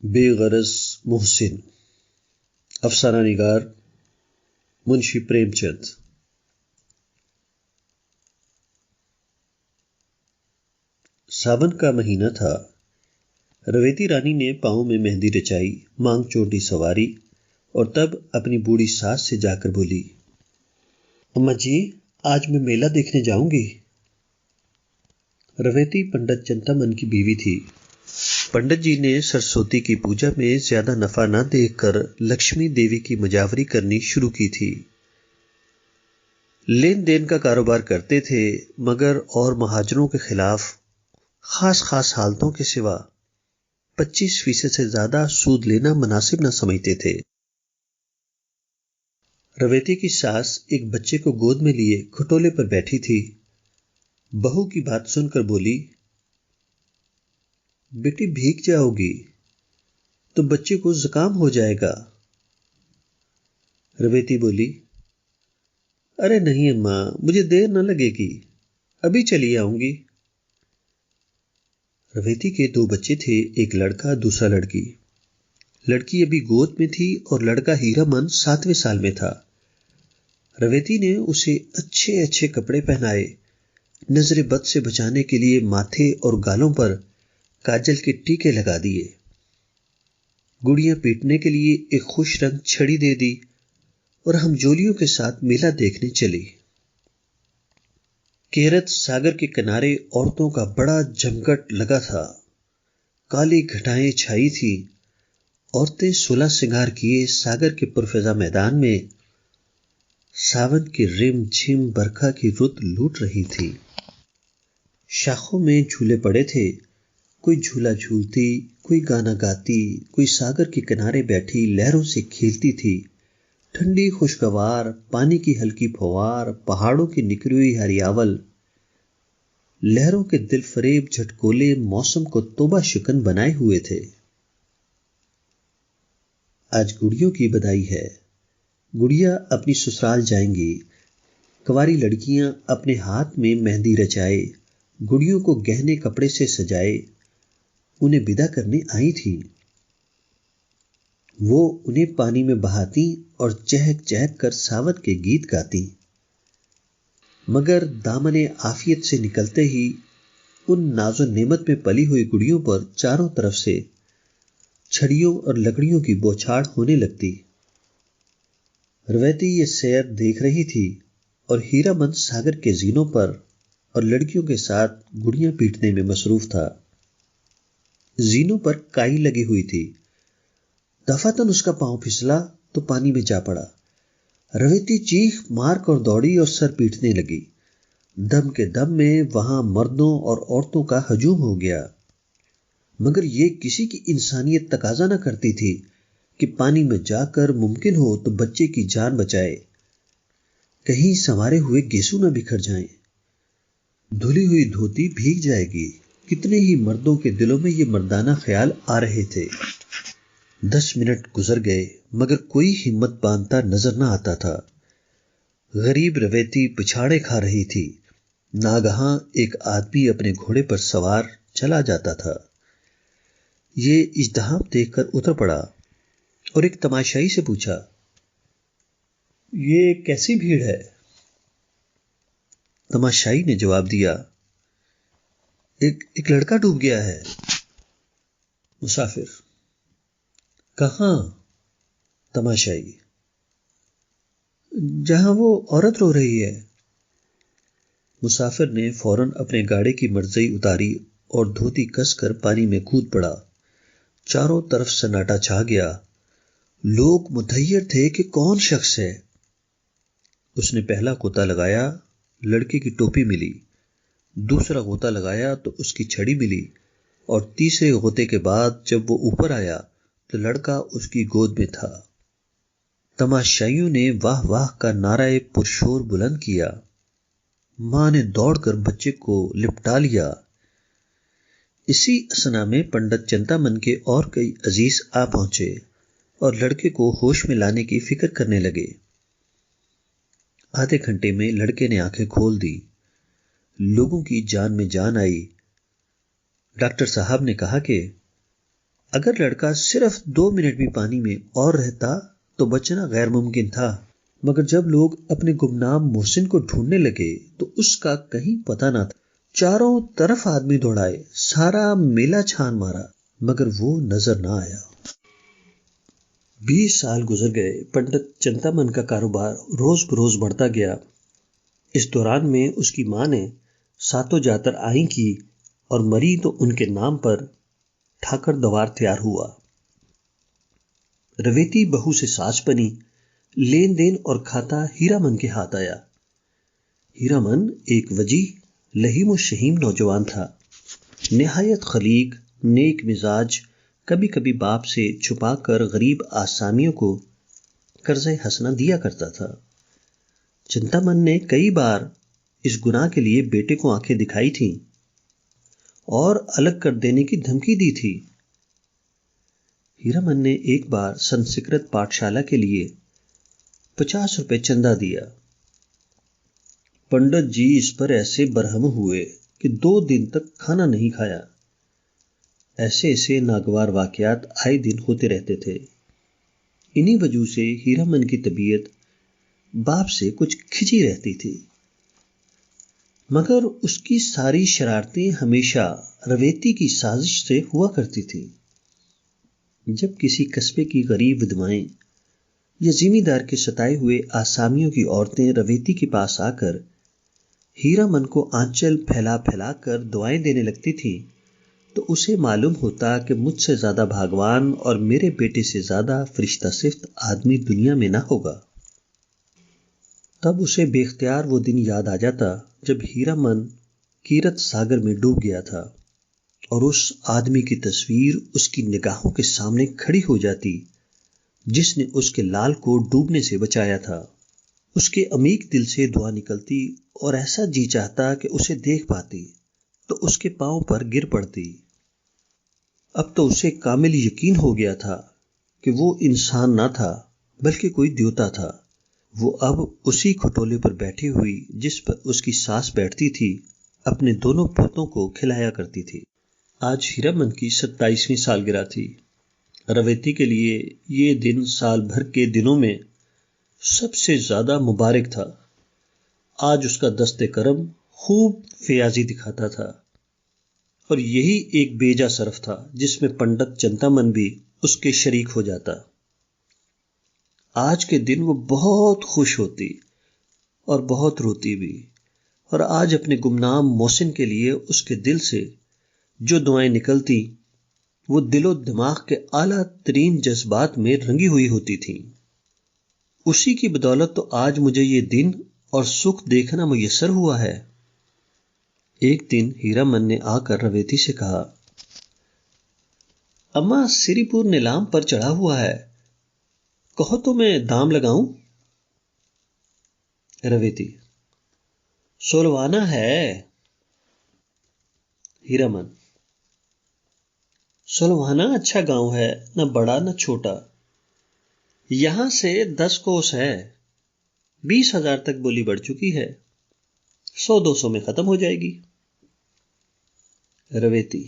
بے غرض محسن، افسانہ نگار منشی پریم چند۔ ساون کا مہینہ تھا۔ رویتی رانی نے پاؤں میں مہندی رچائی، مانگ چوٹی سواری اور تب اپنی بوڑھی ساس سے جا کر بولی، اماں جی آج میں میلہ دیکھنے جاؤں گی۔ رویتی پنڈت چنتا من کی بیوی تھی۔ پنڈت جی نے سرسوتی کی پوجا میں زیادہ نفع نہ دیکھ کر لکشمی دیوی کی مجاوری کرنی شروع کی تھی۔ لین دین کا کاروبار کرتے تھے مگر اور مہاجروں کے خلاف خاص حالتوں کے سوا 25% سے زیادہ سود لینا مناسب نہ سمجھتے تھے۔ رویتی کی ساس ایک بچے کو گود میں لیے کھٹولے پر بیٹھی تھی۔ بہو کی بات سن کر بولی، بیٹی بھیگ جاؤ گی تو بچے کو زکام ہو جائے گا۔ رویتی بولی، ارے نہیں اماں، مجھے دیر نہ لگے گی، ابھی چلی آؤں گی۔ رویتی کے 2 بچے تھے، ایک لڑکا دوسرا لڑکی۔ لڑکی ابھی گود میں تھی اور لڑکا ہیرا من 7ویں سال میں تھا۔ رویتی نے اسے اچھے کپڑے پہنائے، نظر بد سے بچانے کے لیے ماتھے اور گالوں پر کاجل کے ٹیکے لگا دیے، گڑیاں پیٹنے کے لیے ایک خوش رنگ چھڑی دے دی اور ہم جولیوں کے ساتھ میلہ دیکھنے چلی۔ کیرت ساگر کے کنارے عورتوں کا بڑا جمگٹ لگا تھا، کالی گھٹائیں چھائی تھی۔ عورتیں 16 سنگار کیے ساگر کے پرفضا میدان میں ساون کی رم جھم برکھا کی رت لوٹ رہی تھی۔ شاخوں میں جھولے پڑے تھے، کوئی جھولا جھولتی، کوئی گانا گاتی، کوئی ساگر کے کنارے بیٹھی لہروں سے کھیلتی تھی۔ ٹھنڈی خوشگوار پانی کی ہلکی پھوار، پہاڑوں کی نکلی ہوئی ہریاول، لہروں کے دل فریب جھٹکولے موسم کو توبہ شکن بنائے ہوئے تھے۔ آج گڑیوں کی بدائی ہے، گڑیا اپنی سسرال جائیں گی۔ کنواری لڑکیاں اپنے ہاتھ میں مہندی رچائے، گڑیوں کو گہنے کپڑے سے سجائے انہیں ودا کرنے آئی تھیں۔ وہ انہیں پانی میں بہاتی اور چہک چہک کر ساون کے گیت گاتی، مگر دامن عافیت سے نکلتے ہی ان ناز و نعمت میں پلی ہوئی گڑیوں پر چاروں طرف سے چھڑیوں اور لکڑیوں کی بوچھاڑ ہونے لگتی۔ رویتی یہ سیر دیکھ رہی تھی اور ہیرا من ساگر کے زینوں پر اور لڑکیوں کے ساتھ گڑیاں پیٹنے میں مصروف تھا۔ زینوں پر کائی لگی ہوئی تھی، دفعتاً اس کا پاؤں پھسلا تو پانی میں جا پڑا۔ رویتی چیخ مار کر دوڑی اور سر پیٹنے لگی۔ دم کے دم میں وہاں مردوں اور عورتوں کا ہجوم ہو گیا، مگر یہ کسی کی انسانیت تقاضا نہ کرتی تھی کہ پانی میں جا کر ممکن ہو تو بچے کی جان بچائے، کہیں سنوارے ہوئے گیسو نہ بکھر جائیں، دھلی ہوئی دھوتی بھیگ جائے گی۔ کتنے ہی مردوں کے دلوں میں یہ مردانہ خیال آ رہے تھے۔ 10 منٹ گزر گئے مگر کوئی ہمت باندھتا نظر نہ آتا تھا۔ غریب رویتی پچھاڑے کھا رہی تھی۔ ناگہاں ایک آدمی اپنے گھوڑے پر سوار چلا جاتا تھا۔ یہ ازدحام دیکھ کر اتر پڑا اور ایک تماشائی سے پوچھا، یہ کیسی بھیڑ ہے؟ تماشائی نے جواب دیا، ایک لڑکا ڈوب گیا ہے۔ مسافر، کہاں؟ تماشائی، جہاں وہ عورت رو رہی ہے۔ مسافر نے فوراً اپنے گاڑی کی مرزئی اتاری اور دھوتی کس کر پانی میں کود پڑا۔ چاروں طرف سناٹا چھا گیا، لوگ متحیر تھے کہ کون شخص ہے۔ اس نے پہلا غوطہ لگایا، لڑکے کی ٹوپی ملی، دوسرا غوطہ لگایا تو اس کی چھڑی ملی، اور تیسرے غوطے کے بعد جب وہ اوپر آیا تو لڑکا اس کی گود میں تھا۔ تماشائیوں نے واہ واہ کا نعرہ پرشور بلند کیا۔ ماں نے دوڑ کر بچے کو لپٹا لیا۔ اسی اثنا میں پنڈت چنتا من کے اور کئی عزیز آ پہنچے اور لڑکے کو ہوش میں لانے کی فکر کرنے لگے۔ آدھے گھنٹے میں لڑکے نے آنکھیں کھول دی، لوگوں کی جان میں جان آئی۔ ڈاکٹر صاحب نے کہا کہ اگر لڑکا صرف 2 منٹ بھی پانی میں اور رہتا تو بچنا غیر ممکن تھا، مگر جب لوگ اپنے گمنام محسن کو ڈھونڈنے لگے تو اس کا کہیں پتہ نہ تھا۔ چاروں طرف آدمی دوڑائے، سارا میلہ چھان مارا، مگر وہ نظر نہ آیا۔ 20 سال گزر گئے۔ پنڈت چنتامن کا کاروبار روز بروز بڑھتا گیا۔ اس دوران میں اس کی ماں نے ساتوں جاتر آئیں کی اور مری تو ان کے نام پر ٹھاکر دوار تیار ہوا۔ رویتی بہو سے ساس بنی، لین دین اور کھاتا ہیرا من کے ہاتھ آیا۔ ہیرا من ایک وجیح، لہیم و شہیم نوجوان تھا، نہایت خلیق، نیک مزاج، کبھی کبھی باپ سے چھپا کر غریب آسامیوں کو قرض حسنہ دیا کرتا تھا۔ چنتامن نے کئی بار اس گناہ کے لیے بیٹے کو آنکھیں دکھائی تھیں اور الگ کر دینے کی دھمکی دی تھی۔ ہیرا من نے ایک بار سنسکرت پاٹھشالہ کے لیے 50 روپے چندہ دیا۔ پنڈت جی اس پر ایسے برہم ہوئے کہ 2 دن تک کھانا نہیں کھایا۔ ایسے ناگوار واقعات آئے دن ہوتے رہتے تھے۔ انہی وجہ سے ہیرا من کی طبیعت باپ سے کچھ کھچی رہتی تھی، مگر اس کی ساری شرارتیں ہمیشہ رویتی کی سازش سے ہوا کرتی تھی۔ جب کسی قصبے کی غریب ودوائیں یا زمیندار کے ستائے ہوئے آسامیوں کی عورتیں رویتی کے پاس آ کر ہیرا من کو آنچل پھیلا پھیلا کر دعائیں دینے لگتی تھیں تو اسے معلوم ہوتا کہ مجھ سے زیادہ بھاگوان اور میرے بیٹے سے زیادہ فرشتہ صفت آدمی دنیا میں نہ ہوگا۔ تب اسے بے اختیار وہ دن یاد آ جاتا جب ہیرا من کیرت ساگر میں ڈوب گیا تھا اور اس آدمی کی تصویر اس کی نگاہوں کے سامنے کھڑی ہو جاتی جس نے اس کے لال کو ڈوبنے سے بچایا تھا۔ اس کے عمیق دل سے دعا نکلتی اور ایسا جی چاہتا کہ اسے دیکھ پاتی تو اس کے پاؤں پر گر پڑتی۔ اب تو اسے کامل یقین ہو گیا تھا کہ وہ انسان نہ تھا بلکہ کوئی دیوتا تھا۔ وہ اب اسی کھٹولے پر بیٹھی ہوئی جس پر اس کی ساس بیٹھتی تھی اپنے دونوں پوتوں کو کھلایا کرتی تھی۔ آج ہیرا من کی 27ویں سالگرہ تھی۔ رویتی کے لیے یہ دن سال بھر کے دنوں میں سب سے زیادہ مبارک تھا۔ آج اس کا دست کرم خوب فیاضی دکھاتا تھا اور یہی ایک بیجا صرف تھا جس میں پنڈت چنتامن بھی اس کے شریک ہو جاتا۔ آج کے دن وہ بہت خوش ہوتی اور بہت روتی بھی، اور آج اپنے گمنام محسن کے لیے اس کے دل سے جو دعائیں نکلتی وہ دل و دماغ کے اعلیٰ ترین جذبات میں رنگی ہوئی ہوتی تھیں۔ اسی کی بدولت تو آج مجھے یہ دن اور سکھ دیکھنا میسر ہوا ہے۔ ایک دن ہیرا من نے آ کر رویتی سے کہا، اماں سری پور نیلام پر چڑھا ہوا ہے، کہو تو میں دام لگاؤں؟ رویتی، سولوانا ہے۔ ہیرا من، سولوانا اچھا گاؤں ہے، نہ بڑا نہ چھوٹا، یہاں سے 10 کوس ہے، 20,000 تک بولی بڑھ چکی ہے، 100-200 میں ختم ہو جائے گی۔ رویتی،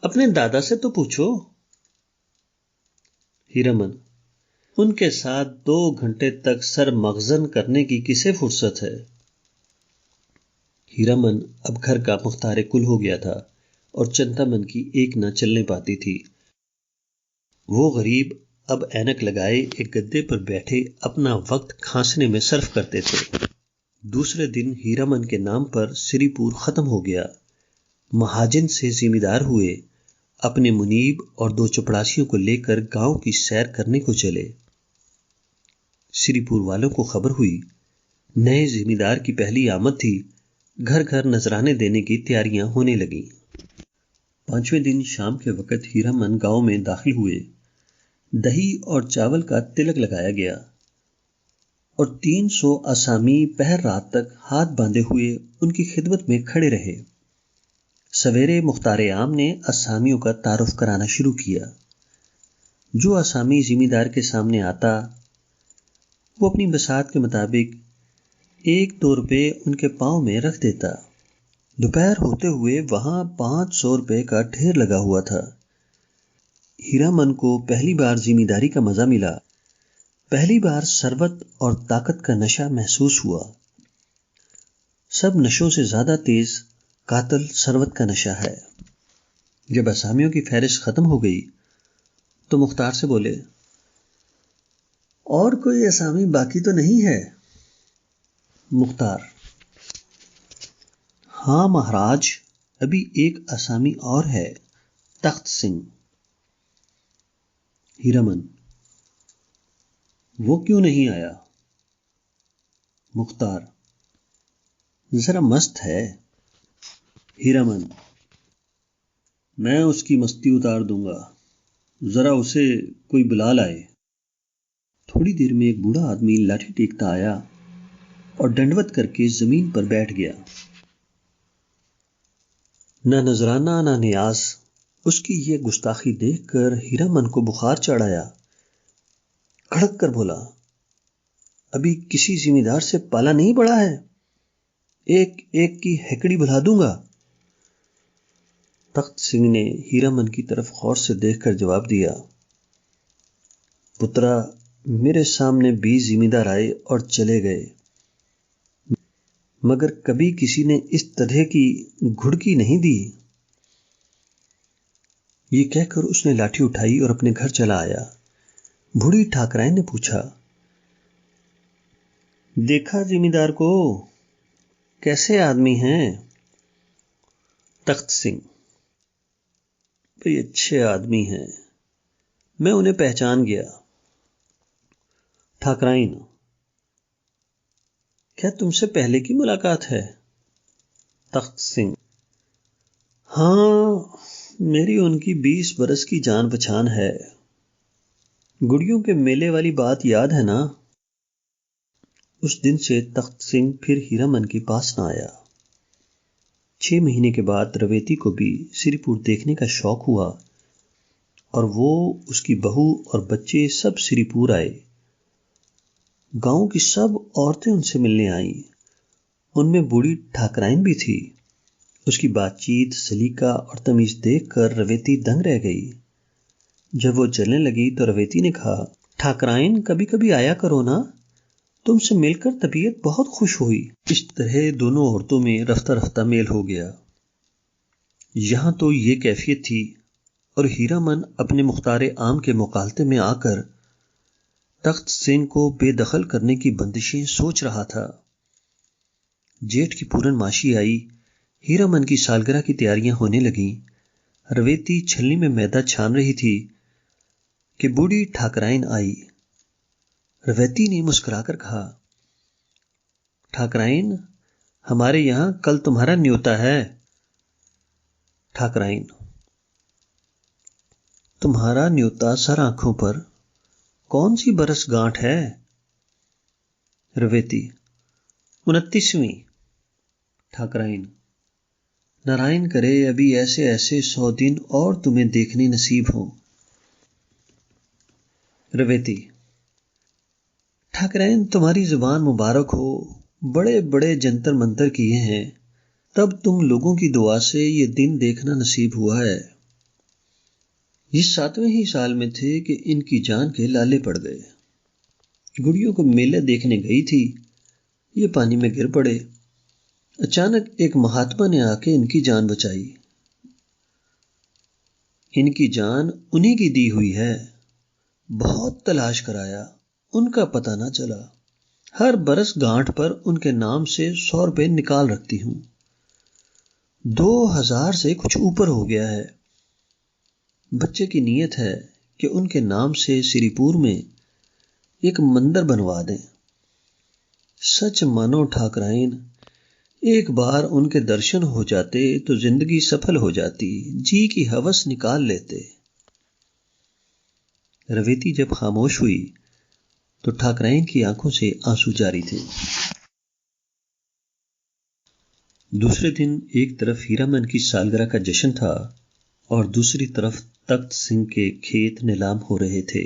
اپنے دادا سے تو پوچھو۔ ہیرا من، ان کے ساتھ 2 گھنٹے تک سر مغزن کرنے کی کسے فرصت ہے؟ ہیرا من اب گھر کا مختار کل ہو گیا تھا اور چنتامن کی ایک نہ چلنے پاتی تھی۔ وہ غریب اب اینک لگائے ایک گدے پر بیٹھے اپنا وقت کھانسنے میں صرف کرتے تھے۔ دوسرے دن ہیرا من کے نام پر سری پور ختم ہو گیا۔ مہاجن سے ذمہ دار ہوئے، اپنے منیب اور 2 چپڑاسیوں کو لے کر گاؤں کی سیر کرنے کو چلے۔ سری پور والوں کو خبر ہوئی، نئے ذمہ دار کی پہلی آمد تھی، گھر گھر نذرانے دینے کی تیاریاں ہونے لگیں۔ 5ویں دن شام کے وقت ہیرا من گاؤں میں داخل ہوئے۔ دہی اور چاول کا تلک لگایا گیا اور 300 آسامی پہر رات تک ہاتھ باندھے ہوئے ان کی خدمت میں کھڑے رہے۔ سویرے مختار عام نے آسامیوں کا تعارف کرانا شروع کیا۔ جو آسامی ذمہ دار کے سامنے آتا وہ اپنی بساط کے مطابق 1-2 روپے ان کے پاؤں میں رکھ دیتا۔ دوپہر ہوتے ہوئے وہاں 500 روپے کا ڈھیر لگا ہوا تھا۔ ہیرامن کو پہلی بار ذمہ داری کا مزہ ملا، پہلی بار ثروت اور طاقت کا نشہ محسوس ہوا۔ سب نشوں سے زیادہ تیز قاتل ثروت کا نشہ ہے۔ جب اسامیوں کی فہرست ختم ہو گئی تو مختار سے بولے، اور کوئی اسامی باقی تو نہیں ہے؟ مختار: ہاں مہاراج، ابھی ایک اسامی اور ہے، تخت سنگھ۔ ہیرامن: وہ کیوں نہیں آیا؟ مختار: ذرا مست ہے۔ ہیرامن: میں اس کی مستی اتار دوں گا، ذرا اسے کوئی بلا لائے۔ تھوڑی دیر میں ایک بوڑھا آدمی لاٹھی ٹیکتا آیا اور ڈنڈوت کر کے زمین پر بیٹھ گیا۔ نہ نذرانہ نہ نیاز، اس کی یہ گستاخی دیکھ کر ہیرامن کو بخار چڑھ آیا۔ کڑک کر بولا، ابھی کسی ذمہ دار سے پالا نہیں پڑا ہے، ایک ایک کی ہیکڑی بھلا دوں گا۔ تخت سنگھ نے ہیرامن کی طرف غور سے دیکھ کر جواب دیا، پترا، میرے سامنے 20 ذمہ دار آئے اور چلے گئے، مگر کبھی کسی نے اس طرح کی گھڑکی نہیں دی۔ یہ کہہ کر اس نے لاٹھی اٹھائی اور اپنے گھر چلا آیا۔ بوڑھی ٹھاکرائن نے پوچھا، دیکھا ذمہ دار کو؟ کیسے آدمی ہیں؟ تخت سنگھ: بھئی اچھے آدمی ہیں، میں انہیں پہچان گیا۔ ٹھاکرائن: کیا تم سے پہلے کی ملاقات ہے؟ تخت سنگھ: ہاں، میری ان کی 20 برس کی جان پہچان ہے۔ گڑیوں کے میلے والی بات یاد ہے نا؟ اس دن سے تخت سنگھ پھر ہیرامن کے پاس نہ آیا۔ 6 مہینے کے بعد رویتی کو بھی سری پور دیکھنے کا شوق ہوا اور وہ، اس کی بہو اور بچے سب سری پور آئے۔ گاؤں کی سب عورتیں ان سے ملنے آئیں، ان میں بوڑھی ٹھاکرائن بھی تھی۔ اس کی بات چیت، سلیقہ اور تمیز دیکھ کر رویتی دنگ رہ گئی۔ جب وہ چلنے لگی تو رویتی نے کہا، ٹھاکرائن کبھی کبھی آیا کرو نا، تم سے مل کر طبیعت بہت خوش ہوئی۔ اس طرح دونوں عورتوں میں رفتہ رفتہ میل ہو گیا۔ یہاں تو یہ کیفیت تھی اور ہیرامن اپنے مختار عام کے مغالطے میں آ کر تخت سنگھ کو بے دخل کرنے کی بندشیں سوچ رہا تھا۔ جیٹھ کی پورن ماشی آئی، ہیرامن کی سالگرہ کی تیاریاں ہونے لگیں۔ رویتی چھلنی میں میدا چھان رہی تھی کہ بوڑھی ٹھاکرائن آئی۔ رویتی نے مسکرا کر کہا، ٹھاکرائن، ہمارے یہاں کل تمہارا نیوتا ہے۔ ٹھاکرائن: تمہارا نیوتا سر آنکھوں پر، کون سی برس گانٹھ ہے؟ رویتی: 29ویں۔ ٹھاکرائن: نارائن کرے ابھی ایسے ایسے 100 دن اور تمہیں دیکھنے نصیب ہوں۔ رویتی: ٹھاکرائن تمہاری زبان مبارک ہو، بڑے بڑے جنتر منتر کیے ہیں، تب تم لوگوں کی دعا سے یہ دن دیکھنا نصیب ہوا ہے۔ یہ 7ویں ہی سال میں تھے کہ ان کی جان کے لالے پڑ گئے۔ گڑیوں کو میلہ دیکھنے گئی تھی، یہ پانی میں گر پڑے۔ اچانک ایک مہاتما نے آ کے ان کی جان بچائی۔ ان کی جان انہی کی دی ہوئی ہے۔ بہت تلاش کرایا، ان کا پتہ نہ چلا۔ ہر برس گانٹھ پر ان کے نام سے 100 روپے نکال رکھتی ہوں۔ 2000 سے کچھ اوپر ہو گیا ہے۔ بچے کی نیت ہے کہ ان کے نام سے سری پور میں ایک مندر بنوا دیں۔ سچ مانو ٹھاکرائن، ایک بار ان کے درشن ہو جاتے تو زندگی سفل ہو جاتی، جی کی ہوس نکال لیتے۔ رویتی جب خاموش ہوئی تو ٹھاکرائن کی آنکھوں سے آنسو جاری تھے۔ دوسرے دن ایک طرف ہیرامن کی سالگرہ کا جشن تھا اور دوسری طرف تخت سنگھ کے کھیت نیلام ہو رہے تھے۔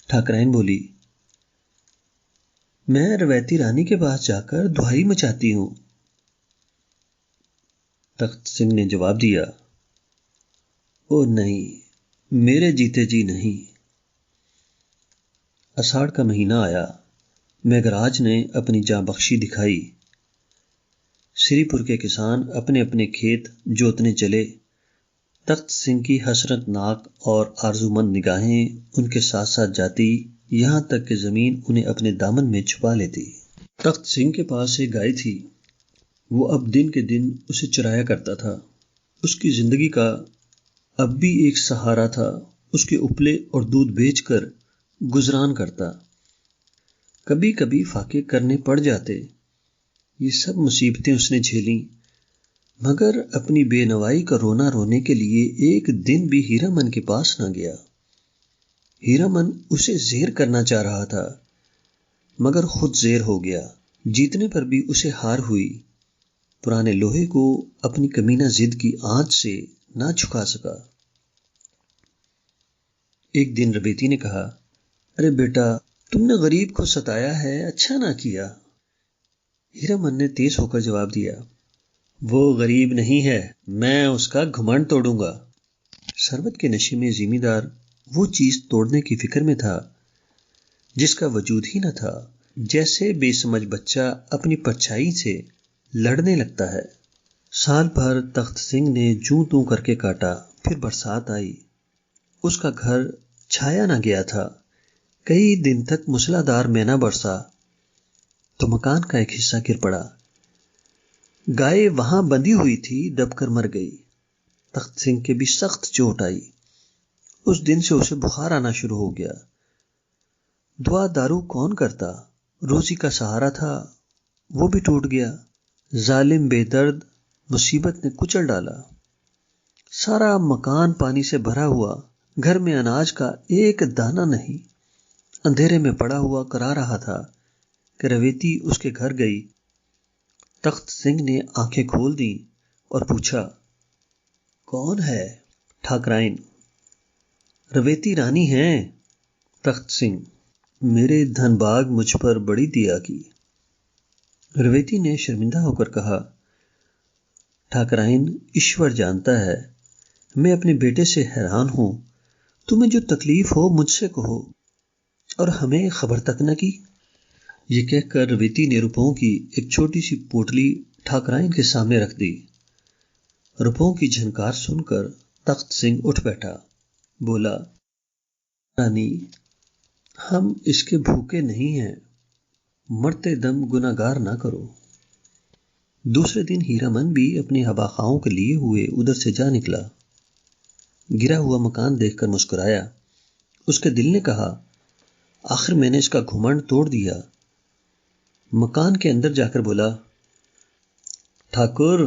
ٹھاکرائن بولی، میں رویتی رانی کے پاس جا کر دہائی مچاتی ہوں۔ تخت سنگھ نے جواب دیا، او نہیں، میرے جیتے جی نہیں۔ اساڑھ کا مہینہ آیا، میگھراج نے اپنی جاں بخشی دکھائی۔ سری پور کے کسان اپنے اپنے کھیت جوتنے چلے۔ تخت سنگھ کی حسرت ناک اور آرزومند نگاہیں ان کے ساتھ ساتھ جاتی، یہاں تک کہ زمین انہیں اپنے دامن میں چھپا لیتی۔ تخت سنگھ کے پاس ایک گائے تھی، وہ اب دن کے دن اسے چرایا کرتا تھا۔ اس کی زندگی کا اب بھی ایک سہارا تھا، اس کے اپلے اور دودھ بیچ کر گزران کرتا۔ کبھی کبھی فاقے کرنے پڑ جاتے۔ یہ سب مصیبتیں اس نے جھیلیں، مگر اپنی بے نوائی کا رونا رونے کے لیے ایک دن بھی ہیرامن کے پاس نہ گیا۔ ہیرامن اسے زیر کرنا چاہ رہا تھا، مگر خود زیر ہو گیا۔ جیتنے پر بھی اسے ہار ہوئی۔ پرانے لوہے کو اپنی کمینہ ضد کی آنچ سے نہ جھکا سکا۔ ایک دن ربیتی نے کہا، ارے بیٹا، تم نے غریب کو ستایا ہے، اچھا نہ کیا۔ ہیرامن نے تیز ہو کر جواب دیا، وہ غریب نہیں ہے، میں اس کا گھمنڈ توڑوں گا۔ ثروت کے نشے میں ذمہ دار وہ چیز توڑنے کی فکر میں تھا جس کا وجود ہی نہ تھا، جیسے بے سمجھ بچہ اپنی پرچھائی سے لڑنے لگتا ہے۔ سال بھر تخت سنگھ نے جوں توں کر کے کاٹا، پھر برسات آئی۔ اس کا گھر چھایا نہ گیا تھا۔ کئی دن تک موسلادھار مینہ برسا تو مکان کا ایک حصہ گر پڑا۔ گائے وہاں بندھی ہوئی تھی، دب کر مر گئی۔ تخت سنگھ کے بھی سخت چوٹ آئی۔ اس دن سے اسے بخار آنا شروع ہو گیا۔ دعا دارو کون کرتا؟ روزی کا سہارا تھا، وہ بھی ٹوٹ گیا۔ ظالم بے درد مصیبت نے کچل ڈالا۔ سارا مکان پانی سے بھرا ہوا، گھر میں اناج کا ایک دانہ نہیں۔ اندھیرے میں پڑا ہوا کرا رہا تھا کہ رویتی اس کے گھر گئی۔ تخت سنگھ نے آنکھیں کھول دیں اور پوچھا، کون ہے؟ ٹھاکرائن۔ رویتی رانی ہیں۔ تخت سنگھ، میرے دھن باغ مجھ پر بڑی دیا کی۔ رویتی نے شرمندہ ہو کر کہا، ٹھاکرائن، ایشور جانتا ہے میں اپنے بیٹے سے حیران ہوں، تمہیں جو تکلیف ہو مجھ سے کہو، اور ہمیں خبر تک نہ کی۔ یہ کہہ کر رویتی نے روپوں کی ایک چھوٹی سی پوٹلی ٹھاکرائن کے سامنے رکھ دی۔ روپوں کی جھنکار سن کر تخت سنگھ اٹھ بیٹھا، بولا، رانی، ہم اس کے بھوکے نہیں ہیں، مرتے دم گناہگار نہ کرو۔ دوسرے دن ہیرامن بھی اپنے ہباخواؤں کے لیے ہوئے ادھر سے جا نکلا۔ گرا ہوا مکان دیکھ کر مسکرایا۔ اس کے دل نے کہا، آخر میں نے اس کا گھمنڈ توڑ دیا۔ مکان کے اندر جا کر بولا، ٹھاکر،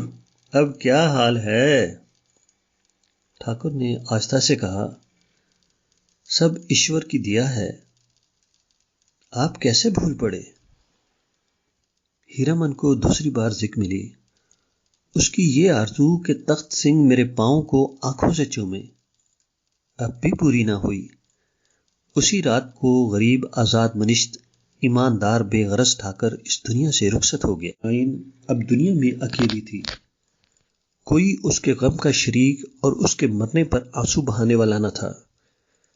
اب کیا حال ہے؟ ٹھاکر نے آہستہ سے کہا، سب ایشور کی دیا ہے، آپ کیسے بھول پڑے؟ ہیرامن کو دوسری بار ذک ملی۔ اس کی یہ آرزو کہ تخت سنگھ میرے پاؤں کو آنکھوں سے چومے اب بھی پوری نہ ہوئی۔ اسی رات کو غریب آزاد منشت ایماندار بے غرض ٹھاکر اس دنیا سے رخصت ہو گیا۔ اب دنیا میں اکیلی تھی، کوئی اس کے غم کا شریک اور اس کے مرنے پر آنسو بہانے والا نہ تھا۔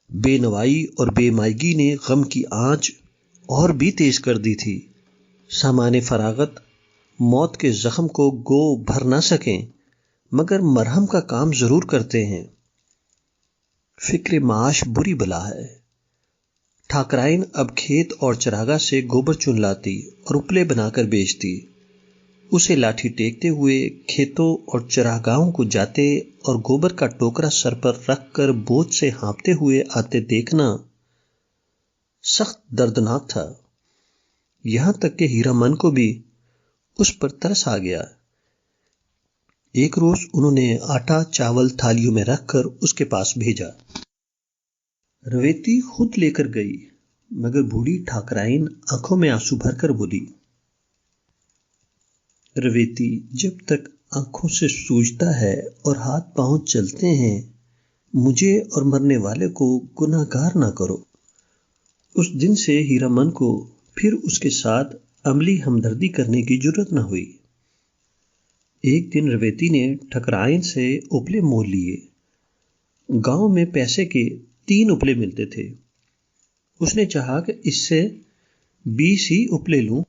بے نوائی اور بے مائگی نے غم کی آنچ اور بھی تیز کر دی تھی۔ سامان فراغت موت کے زخم کو گو بھر نہ سکیں، مگر مرہم کا کام ضرور کرتے ہیں۔ فکر معاش بری بلا ہے۔ ٹھاکرائن اب کھیت اور چراگاہ سے گوبر چن لاتی اور اپلے بنا کر بیچتی۔ اسے لاٹھی ٹیکتے ہوئے کھیتوں اور چراگاہوں کو جاتے اور گوبر کا ٹوکرا سر پر رکھ کر بوجھ سے ہانپتے ہوئے آتے دیکھنا سخت دردناک تھا۔ یہاں تک کہ ہیرامن کو بھی اس پر ترس آ گیا۔ ایک روز انہوں نے آٹا چاول تھالیوں میں رکھ کر اس کے پاس بھیجا۔ رویتی خود لے کر گئی، مگر بوڑھی ٹھاکرائن آنکھوں میں آنسو بھر کر بولی، رویتی، جب تک آنکھوں سے سوجتا ہے اور ہاتھ پاؤں چلتے ہیں، مجھے اور مرنے والے کو گناہگار نہ کرو۔ اس دن سے ہیرامن کو پھر اس کے ساتھ عملی ہمدردی کرنے کی جرت نہ ہوئی۔ ایک دن رویتی نے ٹھکرائن سے اپلے مول لیے۔ گاؤں میں پیسے کے 3 اپلے ملتے تھے۔ اس نے چاہا کہ اس سے 20 ہی اپلے لوں۔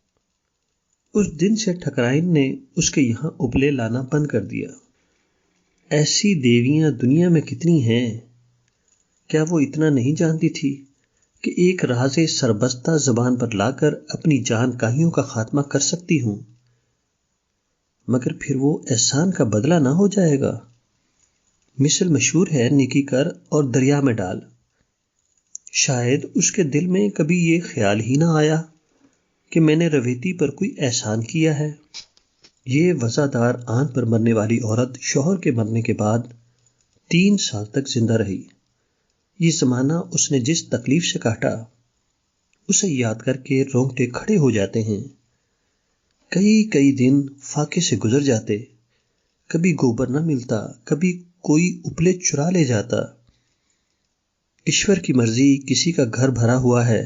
اس دن سے ٹھکرائن نے اس کے یہاں اپلے لانا بند کر دیا۔ ایسی دیویاں دنیا میں کتنی ہیں، کیا وہ اتنا نہیں جانتی تھی کہ ایک راز سربستہ زبان پر لا کر اپنی جان کاہیوں کا خاتمہ کر سکتی ہوں؟ مگر پھر وہ احسان کا بدلہ نہ ہو جائے گا؟ مثل مشہور ہے، نیکی کر اور دریا میں ڈال۔ شاید اس کے دل میں کبھی یہ خیال ہی نہ آیا کہ میں نے رویتی پر کوئی احسان کیا ہے۔ یہ وزادار آن پر مرنے والی عورت شوہر کے مرنے کے بعد 3 سال تک زندہ رہی۔ یہ زمانہ اس نے جس تکلیف سے کاٹا، اسے یاد کر کے رونگٹے کھڑے ہو جاتے ہیں۔ کئی دن فاقے سے گزر جاتے، کبھی گوبر نہ ملتا، کبھی کوئی اپلے چرا لے جاتا۔ ایشور کی مرضی، کسی کا گھر بھرا ہوا ہے،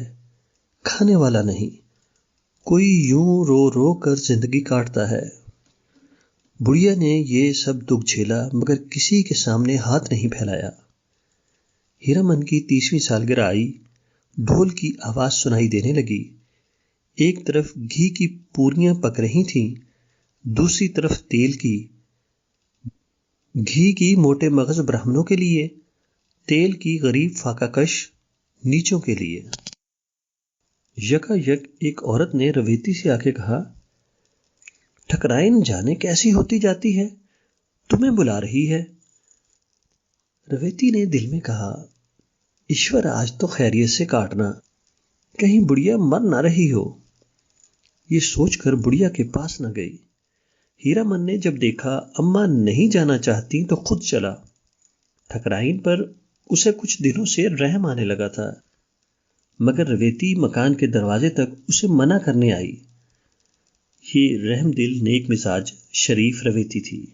کھانے والا نہیں، کوئی یوں رو رو کر زندگی کاٹتا ہے۔ بڑھیا نے یہ سب دکھ جھیلا مگر کسی کے سامنے ہاتھ نہیں پھیلایا۔ ہیرامن کی 30ویں سالگرہ آئی، ڈھول کی آواز سنائی دینے لگی۔ ایک طرف گھی کی پوریاں پک رہی تھیں، دوسری طرف تیل کی۔ گھی کی موٹے مغز برہمنوں کے لیے، تیل کی غریب فاقہ کش نیچوں کے لیے۔ یکا یک ایک عورت نے رویتی سے آ کے کہا، ٹھکرائن جانے کیسی ہوتی جاتی ہے، تمہیں بلا رہی ہے۔ رویتی نے دل میں کہا، ایشور آج تو خیریت سے کاٹنا، کہیں بڑھیا مر نہ رہی ہو۔ یہ سوچ کر بڑھیا کے پاس نہ گئی۔ ہیرامن نے جب دیکھا اماں نہیں جانا چاہتی تو خود چلا۔ ٹھکرائن پر اسے کچھ دنوں سے رحم آنے لگا تھا، مگر رویتی مکان کے دروازے تک اسے منع کرنے آئی۔ یہ رحم دل، نیک مزاج، شریف رویتی تھی۔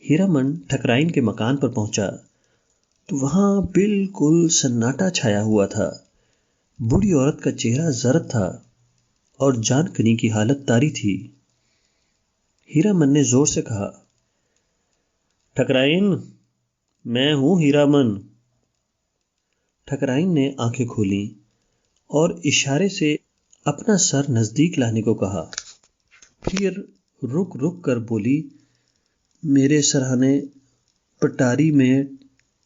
ہیرامن ٹھکرائن کے مکان پر پہنچا تو وہاں بالکل سناٹا چھایا ہوا تھا۔ بوڑھی عورت کا چہرہ زرد تھا اور جان کنی کی حالت طاری تھی۔ ہیرامن نے زور سے کہا، ٹھکرائن، میں ہوں ہیرامن۔ ٹھکرائن نے آنکھیں کھولیں اور اشارے سے اپنا سر نزدیک لانے کو کہا، پھر رک رک کر بولی، میرے سرہانے پٹاری میں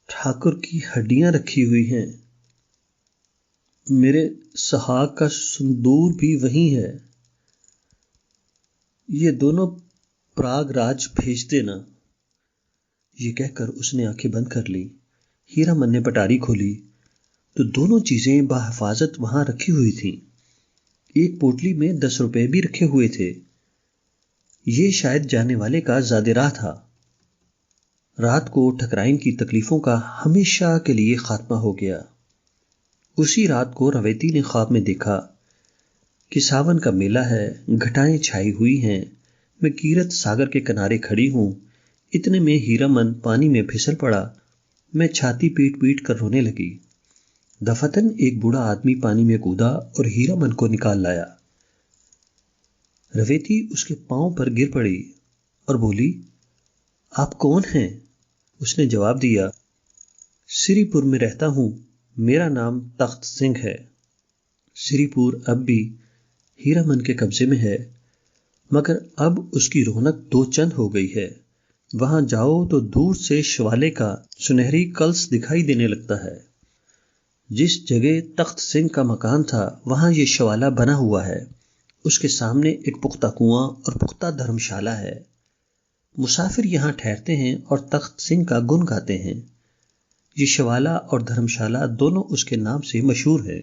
ٹھاکر کی ہڈیاں رکھی ہوئی ہیں، میرے سہاگ کا سندور بھی وہیں ہے، یہ دونوں پراگ راج بھیج دینا۔ یہ کہہ کر اس نے آنکھیں بند کر لی۔ ہیرامن نے پٹاری کھولی تو دونوں چیزیں بحفاظت وہاں رکھی ہوئی تھیں۔ ایک پوٹلی میں 10 روپے بھی رکھے ہوئے تھے۔ یہ شاید جانے والے کا زاد راہ تھا۔ رات کو ٹھکرائن کی تکلیفوں کا ہمیشہ کے لیے خاتمہ ہو گیا۔ اسی رات کو رویتی نے خواب میں دیکھا کہ ساون کا میلہ ہے، گھٹائیں چھائی ہوئی ہیں، میں کیرت ساگر کے کنارے کھڑی ہوں۔ اتنے میں ہیرامن پانی میں پھسل پڑا، میں چھاتی پیٹ پیٹ کر رونے لگی۔ دفتن ایک بوڑھا آدمی پانی میں کودا اور ہیرامن کو نکال لایا۔ رویتی اس کے پاؤں پر گر پڑی اور بولی، آپ کون ہیں؟ اس نے جواب دیا، سری پور میں رہتا ہوں، میرا نام تخت سنگھ ہے۔ سری پور اب بھی ہیرامن کے قبضے میں ہے، مگر اب اس کی رونق 2 چند ہو گئی ہے۔ وہاں جاؤ تو دور سے شوالے کا سنہری کلس دکھائی دینے لگتا ہے۔ جس جگہ تخت سنگھ کا مکان تھا وہاں یہ شوالہ بنا ہوا ہے۔ اس کے سامنے ایک پختہ کنواں اور پختہ دھرم شالہ ہے۔ مسافر یہاں ٹھہرتے ہیں اور تخت سنگھ کا گن گاتے ہیں۔ یہ شوالہ اور دھرم شالہ دونوں اس کے نام سے مشہور ہے۔